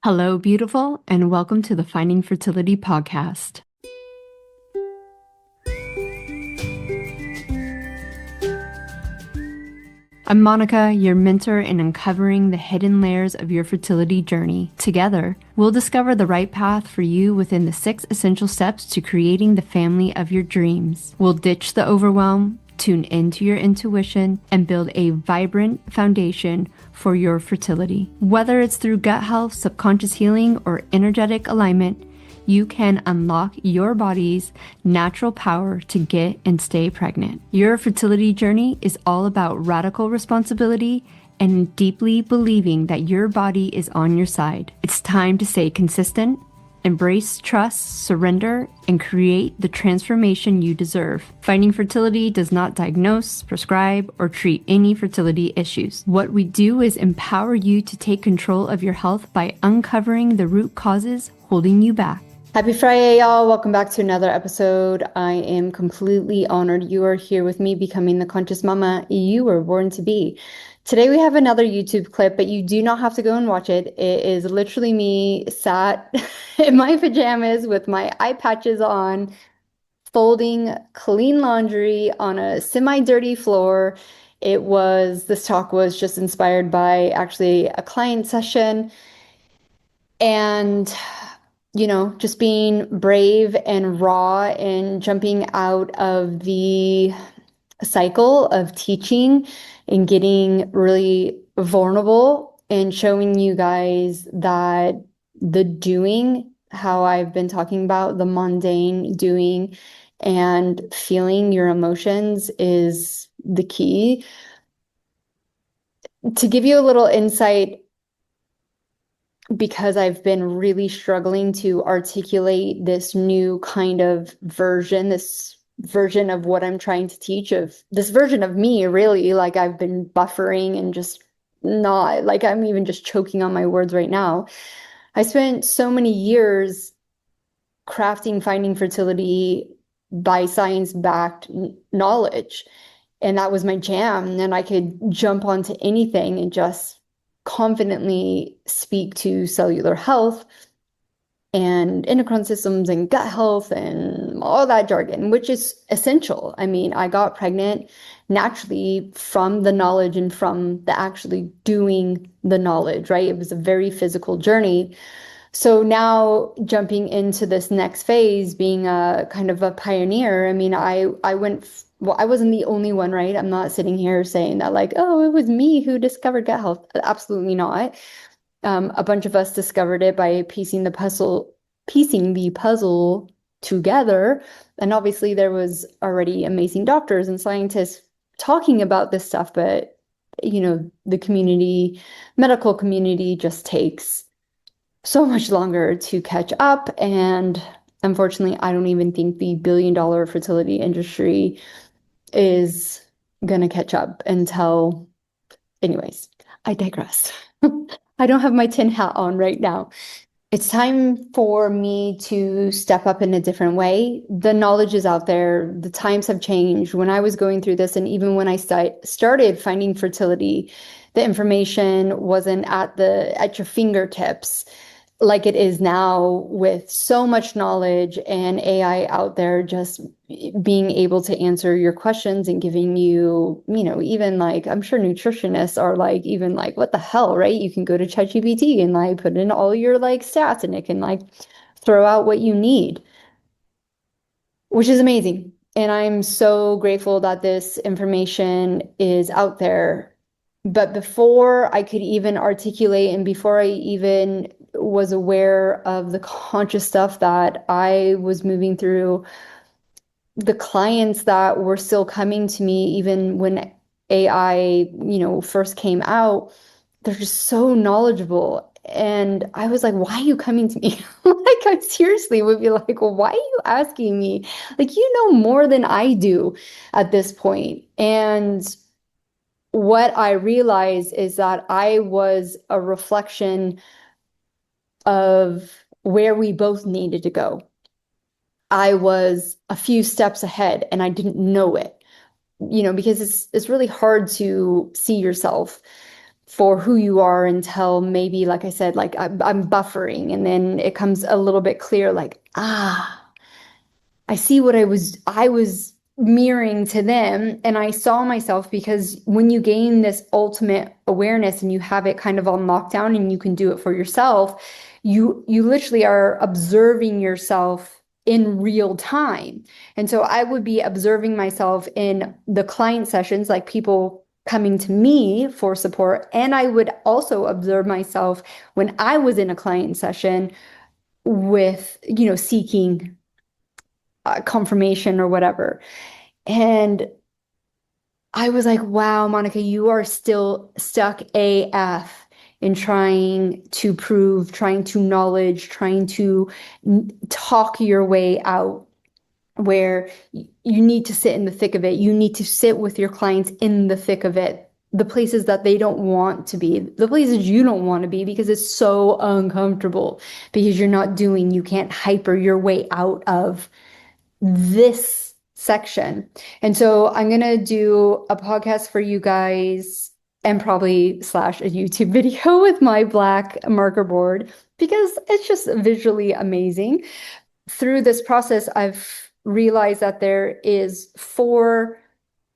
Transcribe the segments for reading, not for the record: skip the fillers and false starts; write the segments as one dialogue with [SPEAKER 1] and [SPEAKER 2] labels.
[SPEAKER 1] Hello, beautiful, and welcome to the Finding Fertility podcast. I'm Monica, your mentor in uncovering the hidden layers of your fertility journey. Together, we'll discover the right path for you within the 6 essential steps to creating the family of your dreams. We'll ditch the overwhelm, tune into your intuition, and build a vibrant foundation for your fertility. Whether it's through gut health, subconscious healing, or energetic alignment, you can unlock your body's natural power to get and stay pregnant. Your fertility journey is all about radical responsibility and deeply believing that your body is on your side. It's time to stay consistent, embrace trust, surrender, and create the transformation you deserve. Finding Fertility does not diagnose, prescribe, or treat any fertility issues. What we do is empower you to take control of your health by uncovering the root causes holding you back. Happy Friday, y'all. Welcome back to another episode. I am completely honored you are here with me, becoming the conscious mama you were born to be. Today we have another YouTube clip, but you do not have to go and watch it. It is literally me sat in my pajamas with my eye patches on, folding clean laundry on a semi-dirty floor. This talk was just inspired by actually a client session. And just being brave and raw and jumping out of the cycle of teaching and getting really vulnerable and showing you guys that the doing, how I've been talking about the mundane doing and feeling your emotions is the key. To give you a little insight, because I've been really struggling to articulate this new kind of version, this version of what I'm trying to teach, of this version of me, really, like I've been buffering and just not, like I'm even just choking on my words right now. I spent so many years crafting Finding Fertility by science-backed knowledge, and that was my jam. And I could jump onto anything and just confidently speak to cellular health and endocrine systems and gut health and all that jargon, which is essential. I mean, I got pregnant naturally from the knowledge and from the actually doing the knowledge, right? It was a very physical journey. So now jumping into this next phase, being a kind of a pioneer, I mean, I wasn't the only one, right? I'm not sitting here saying that like, oh, it was me who discovered gut health. Absolutely not. A bunch of us discovered it by piecing the puzzle together. And obviously there was already amazing doctors and scientists talking about this stuff, but the medical community just takes so much longer to catch up. And unfortunately, I don't even think the billion-dollar fertility industry is gonna catch up until, anyways, I digress. I don't have my tin hat on right now. It's time for me to step up in a different way. The knowledge is out there. The times have changed. When I was going through this, and even when I started Finding Fertility, the information wasn't at your fingertips like it is now, with so much knowledge and AI out there just being able to answer your questions and giving you, even like, I'm sure nutritionists are like, even like, what the hell, right? You can go to ChatGPT and like put in all your like stats and it can like throw out what you need, which is amazing. And I'm so grateful that this information is out there. But before I could even articulate and before I even was aware of the conscious stuff that I was moving through, the clients that were still coming to me, even when AI, first came out, they're just so knowledgeable. And I was like, why are you coming to me? Like, I seriously would be like, well, why are you asking me? Like, you know more than I do at this point. And what I realized is that I was a reflection of where we both needed to go. I was a few steps ahead and I didn't know it, because it's really hard to see yourself for who you are until maybe, like I said, like I'm buffering, and then it comes a little bit clear, like, I see what I was mirroring to them, and I saw myself, because when you gain this ultimate awareness and you have it kind of on lockdown and you can do it for yourself, you literally are observing yourself in real time. And so I would be observing myself in the client sessions, like people coming to me for support, and I would also observe myself when I was in a client session with, seeking confirmation or whatever. And I was like, wow, Monica, you are still stuck AF in trying to prove, trying to knowledge, trying to talk your way out, where you need to sit in the thick of it. You need to sit with your clients in the thick of it. The places that they don't want to be, the places you don't want to be, because it's so uncomfortable, because you can't hyper your way out of this section. And so I'm going to do a podcast for you guys, and probably slash a YouTube video with my black marker board, because it's just visually amazing. Through this process, I've realized that there is 4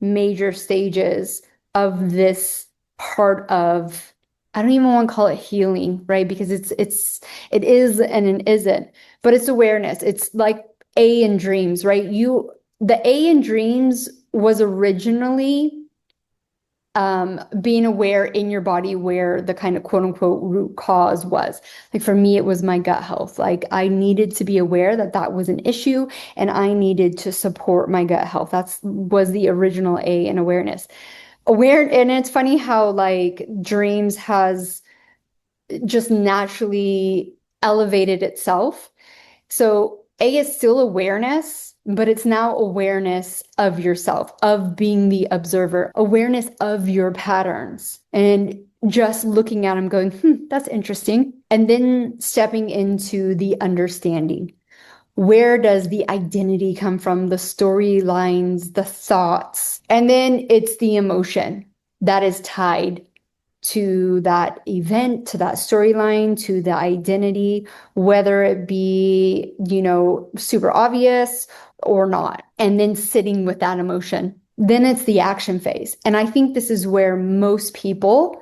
[SPEAKER 1] major stages of this part of, I don't even want to call it healing, right? Because it is and it isn't, but it's awareness. It's like A in dreams, right? The A in dreams was originally being aware in your body where the kind of quote unquote root cause was. Like for me, it was my gut health. Like I needed to be aware that that was an issue, and I needed to support my gut health. That was the original A in awareness. And it's funny how like dreams has just naturally elevated itself. So A is still awareness, but it's now awareness of yourself, of being the observer, awareness of your patterns, and just looking at them going, that's interesting. And then stepping into the understanding. Where does the identity come from? The storylines, the thoughts. And then it's the emotion that is tied to that event, to that storyline, to the identity, whether it be, super obvious or not. And then sitting with that emotion. Then it's the action phase. And I think this is where most people,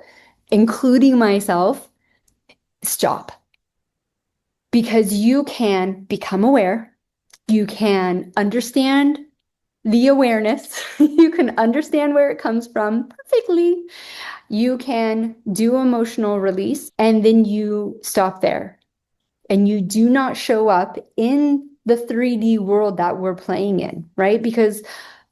[SPEAKER 1] including myself, stop. Because you can become aware, you can understand the awareness, you can understand where it comes from perfectly. You can do emotional release, and then you stop there. And you do not show up in the 3D world that we're playing in, right? Because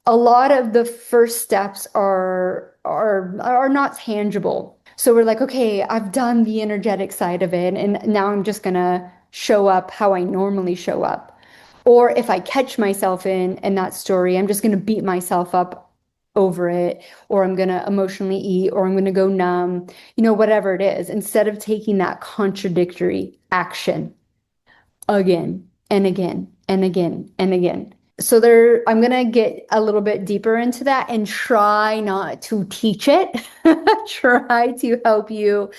[SPEAKER 1] a lot of the first steps are not tangible. So we're like, okay, I've done the energetic side of it, and now I'm just gonna show up how I normally show up. Or if I catch myself in that story, I'm just gonna beat myself up over it, or I'm gonna emotionally eat, or I'm gonna go numb, whatever it is, instead of taking that contradictory action again and again and again and again. So I'm going to get a little bit deeper into that and try not to teach it. Try to help you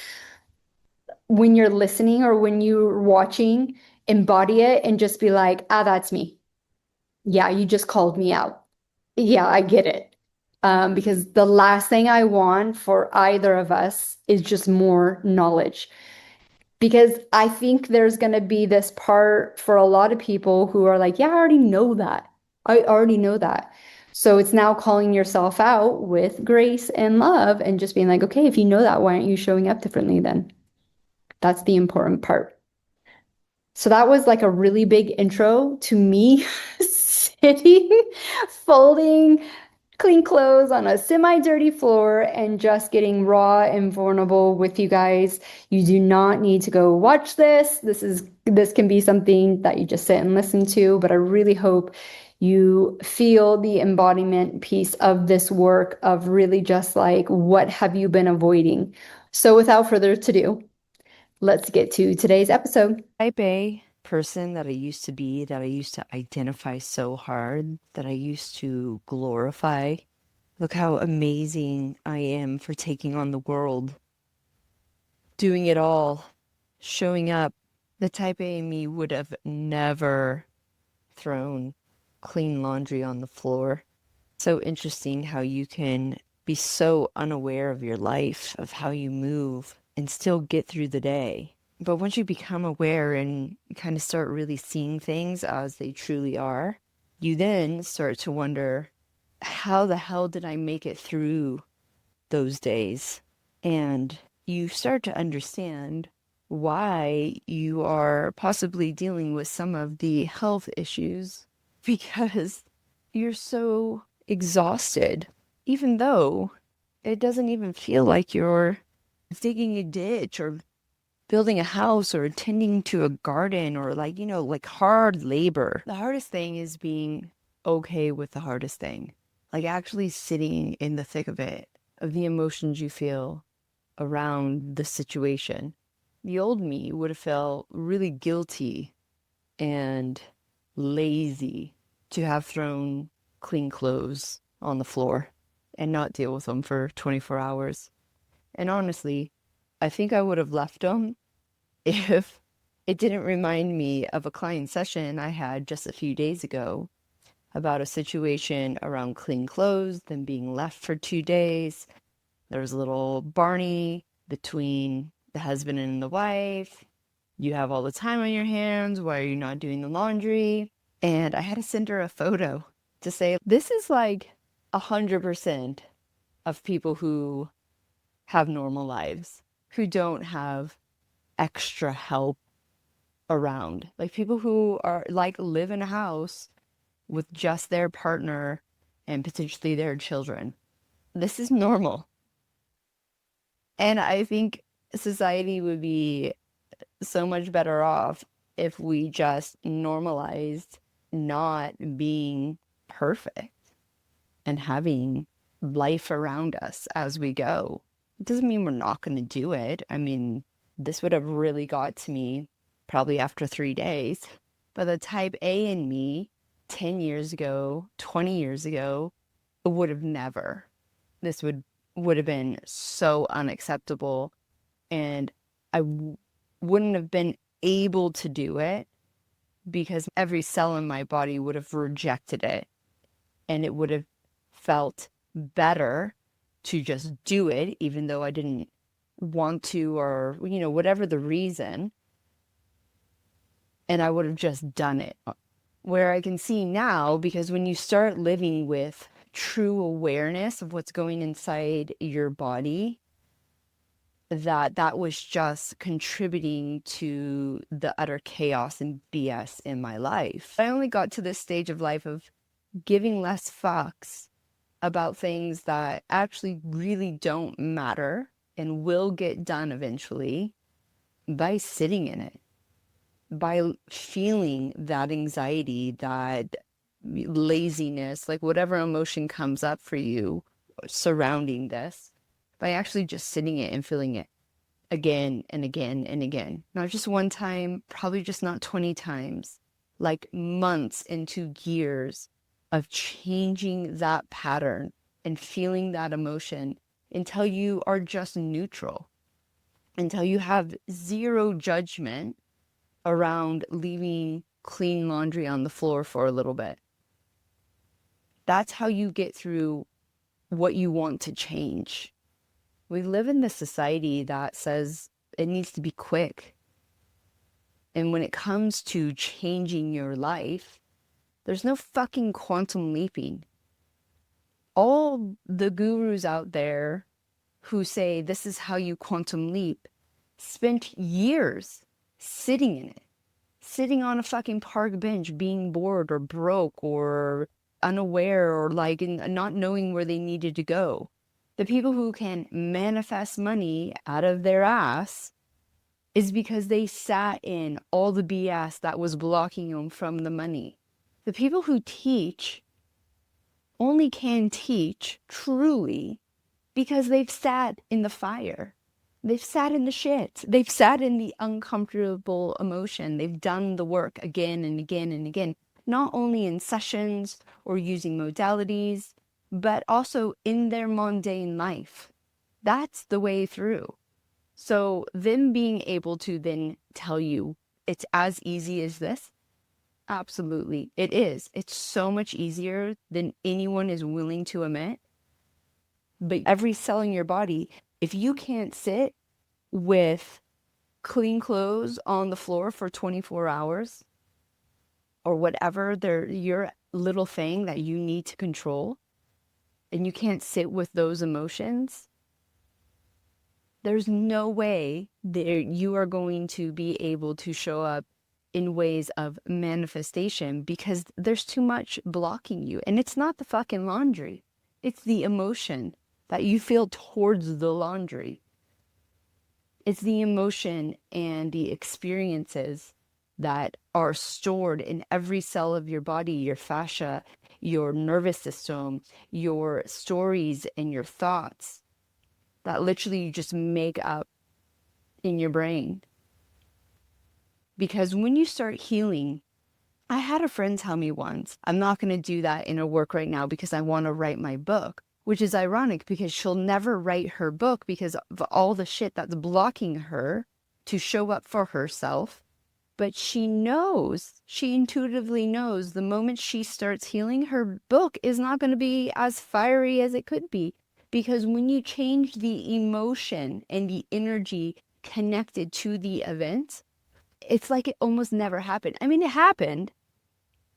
[SPEAKER 1] when you're listening or when you're watching, embody it and just be like, that's me. Yeah, you just called me out. Yeah, I get it. Because the last thing I want for either of us is just more knowledge. Because I think there's going to be this part for a lot of people who are like, yeah, I already know that. I already know that. So it's now calling yourself out with grace and love and just being like, okay, if you know that, why aren't you showing up differently then? That's the important part. So that was like a really big intro to me sitting, folding clean clothes on a semi-dirty floor and just getting raw and vulnerable with you guys. You do not need to go watch this. This can be something that you just sit and listen to, but I really hope you feel the embodiment piece of this work of really just like, what have you been avoiding? So without further ado, let's get to today's episode.
[SPEAKER 2] Type A person that I used to be, that I used to identify so hard, that I used to glorify. Look how amazing I am for taking on the world. doing it all, showing up. The type A in me would have never thrown clean laundry on the floor. So interesting how you can be so unaware of your life, of how you move, and still get through the day. But once you become aware and kind of start really seeing things as they truly are, you then start to wonder, how the hell did I make it through those days? And you start to understand why you are possibly dealing with some of the health issues because you're so exhausted, even though it doesn't even feel like you're digging a ditch or building a house or tending to a garden or like, like hard labor. The hardest thing is being okay with the hardest thing, like actually sitting in the thick of it, of the emotions you feel around the situation. The old me would have felt really guilty and lazy to have thrown clean clothes on the floor and not deal with them for 24 hours. And honestly, I think I would have left them if it didn't remind me of a client session I had just a few days ago about a situation around clean clothes, them being left for 2 days. There was a little Barney between the husband and the wife. You have all the time on your hands. Why are you not doing the laundry? And I had to send her a photo to say, this is like 100% of people who have normal lives, who don't have extra help around. Like people who are like live in a house with just their partner and potentially their children. This is normal. And I think society would be so much better off if we just normalized not being perfect and having life around us as we go. It doesn't mean we're not going to do it. I mean, this would have really got to me probably after 3 days. But the type A in me 10 years ago, 20 years ago, would have never. This would have been so unacceptable. And wouldn't have been able to do it because every cell in my body would have rejected it. And it would have felt better to just do it, even though I didn't want to, or, whatever the reason. And I would have just done it. Where I can see now, because when you start living with true awareness of what's going inside your body, that was just contributing to the utter chaos and BS in my life. I only got to this stage of life of giving less fucks about things that actually really don't matter and will get done eventually by sitting in it, by feeling that anxiety, that laziness, like whatever emotion comes up for you surrounding this, by actually just sitting it and feeling it again and again and again. Not just one time, probably just not 20 times, like months into years of changing that pattern and feeling that emotion until you are just neutral, until you have zero judgment around leaving clean laundry on the floor for a little bit. That's how you get through what you want to change. We live in this society that says it needs to be quick. And when it comes to changing your life, there's no fucking quantum leaping. All the gurus out there who say this is how you quantum leap spent years sitting in it, sitting on a fucking park bench, being bored or broke or unaware or like not knowing where they needed to go. The people who can manifest money out of their ass is because they sat in all the BS that was blocking them from the money. The people who teach only can teach truly because they've sat in the fire. They've sat in the shit. They've sat in the uncomfortable emotion. They've done the work again and again and again, not only in sessions or using modalities, but also in their mundane life. That's the way through. So them being able to then tell you it's as easy as this, absolutely, it is. It's so much easier than anyone is willing to admit. But every cell in your body, if you can't sit with clean clothes on the floor for 24 hours or whatever your little thing that you need to control, and you can't sit with those emotions, there's no way that you are going to be able to show up in ways of manifestation because there's too much blocking you. And it's not the fucking laundry, it's the emotion that you feel towards the laundry. It's the emotion and the experiences that are stored in every cell of your body, your fascia, your nervous system, your stories and your thoughts that literally you just make up in your brain. Because when you start healing, I had a friend tell me once, I'm not going to do that in her work right now because I want to write my book, which is ironic because she'll never write her book because of all the shit that's blocking her to show up for herself. But she knows, she intuitively knows the moment she starts healing, her book is not going to be as fiery as it could be. Because when you change the emotion and the energy connected to the event, it's like it almost never happened. I mean, it happened,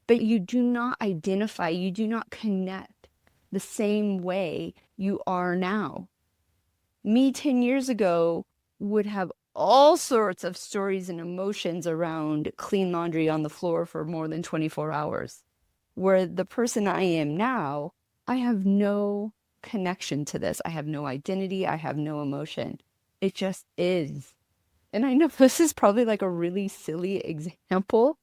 [SPEAKER 2] but you do not identify, you do not connect the same way you are now. Me 10 years ago would have all sorts of stories and emotions around clean laundry on the floor for more than 24 hours. Where the person I am now, I have no connection to this. I have no identity. I have no emotion. It just is. And I know this is probably like a really silly example,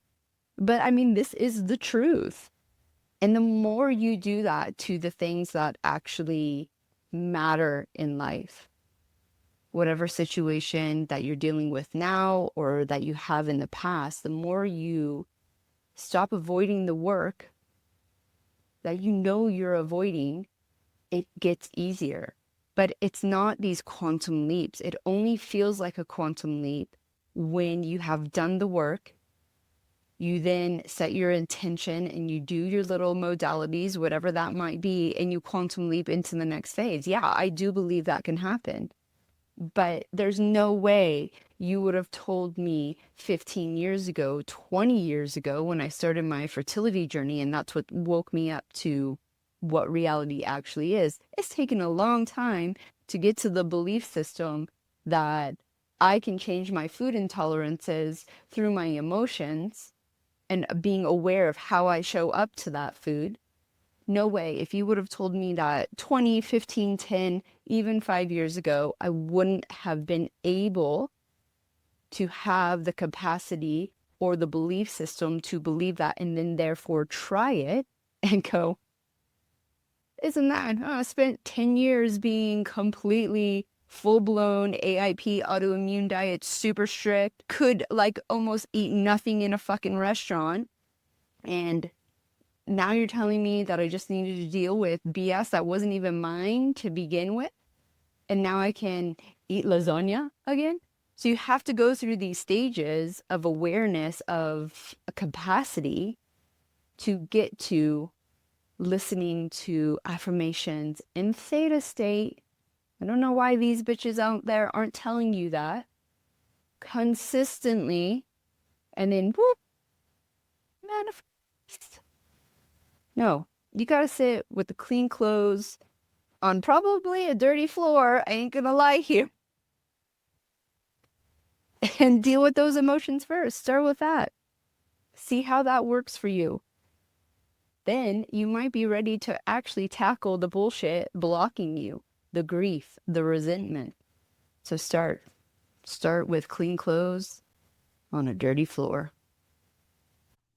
[SPEAKER 2] but I mean, this is the truth. And the more you do that to the things that actually matter in life, whatever situation that you're dealing with now or that you have in the past, the more you stop avoiding the work that you know you're avoiding, it gets easier. But it's not these quantum leaps. It only feels like a quantum leap when you have done the work. You then set your intention and you do your little modalities, whatever that might be, and you quantum leap into the next phase. Yeah, I do believe that can happen. But there's no way you would have told me 15 years ago, 20 years ago, when I started my fertility journey, and that's what woke me up to what reality actually is. It's taken a long time to get to the belief system that I can change my food intolerances through my emotions and being aware of how I show up to that food. No way. If you would have told me that 20, 15, 10, even 5 years ago, I wouldn't have been able to have the capacity or the belief system to believe that and then therefore try it and go, isn't that? I spent 10 years being completely full-blown AIP autoimmune diet, super strict, could like almost eat nothing in a fucking restaurant. And now you're telling me that I just needed to deal with BS that wasn't even mine to begin with. And now I can eat lasagna again. So you have to go through these stages of awareness of a capacity to get to listening to affirmations in theta state. I don't know why these bitches out there aren't telling you that consistently, and then whoop, manifest. No, you gotta sit with the clean clothes on probably a dirty floor. I ain't gonna lie here. And deal with those emotions first. Start with that. See how that works for you. Then you might be ready to actually tackle the bullshit blocking you, the grief, the resentment. So start with clean clothes on a dirty floor.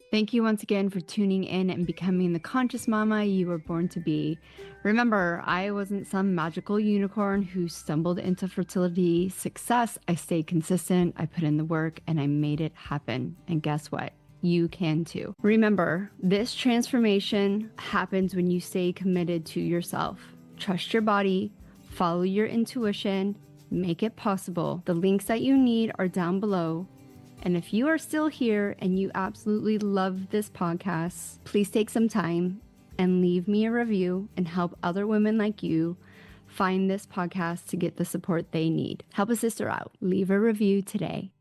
[SPEAKER 2] Thank you once again for tuning in and becoming the conscious mama you were born to be. Remember, I wasn't some magical unicorn who stumbled into fertility success. I stayed consistent, I put in the work, and I made it happen. And guess what? You can too. Remember, this transformation happens when you stay committed to yourself. Trust your body, follow your intuition,
[SPEAKER 1] make it possible. The links that you need are down below. And if you are still here and you absolutely love this podcast, please take some time and leave me a review and help other women like you find this podcast to get the support they need. Help a sister out. Leave a review today.